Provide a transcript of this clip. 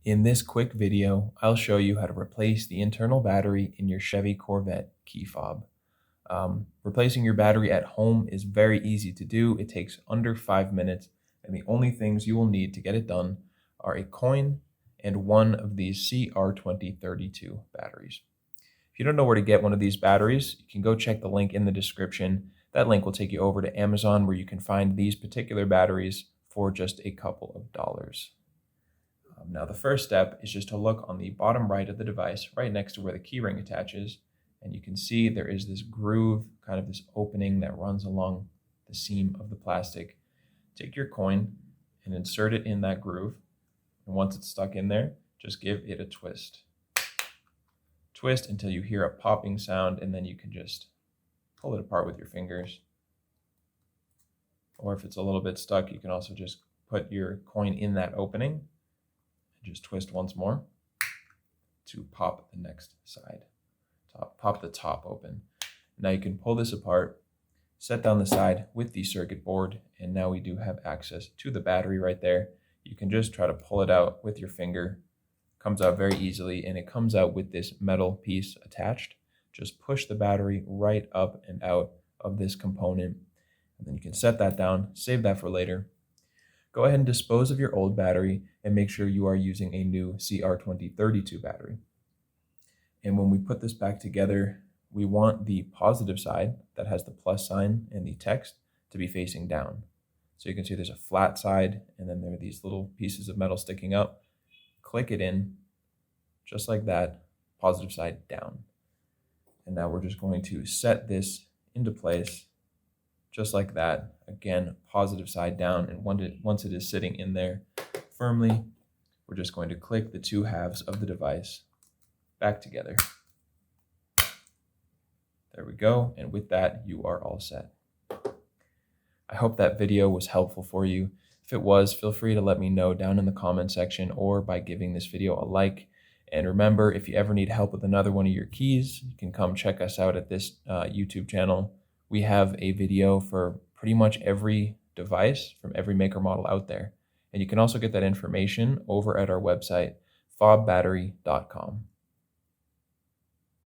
In this quick video, I'll show you how to replace the internal battery in your Chevy Corvette key fob. Replacing your battery at home is very easy to do. It takes under 5 minutes, and the only things you will need to get it done are a coin and one of these CR2032 batteries. If you don't know where to get one of these batteries, you can go check the link in the description. That link will take you over to Amazon, where you can find these particular batteries for just a couple of dollars. Now the first step is just to look on the bottom right of the device, right next to where the keyring attaches, and you can see there is this groove, kind of this opening that runs along the seam of the plastic. Take your coin and insert it in that groove, and once it's stuck in there, just give it a twist. Twist until you hear a popping sound, and then you can just pull it apart with your fingers. Or if it's a little bit stuck, you can also just put your coin in that opening. Just twist once more to pop the next side. Pop the top open. Now you can pull this apart, set down the side with the circuit board, and now we do have access to the battery right there. You can just try to pull it out with your finger. Comes out very easily, and it comes out with this metal piece attached. Just push the battery right up and out of this component, and then you can set that down, save that for later. Go ahead and dispose of your old battery and make sure you are using a new CR2032 battery. And when we put this back together, we want the positive side that has the plus sign and the text to be facing down. So you can see there's a flat side, and then there are these little pieces of metal sticking up. Click it in, just like that, positive side down. And now we're just going to set this into place, just like that. Again, positive side down, and once it is sitting in there firmly, we're just going to click the two halves of the device back together. There we go, and with that, you are all set. I hope that video was helpful for you. If it was, feel free to let me know down in the comment section or by giving this video a like. And remember, if you ever need help with another one of your keys, you can come check us out at this YouTube channel. We have a video for pretty much every device from every maker model out there. And you can also get that information over at our website, fobbattery.com.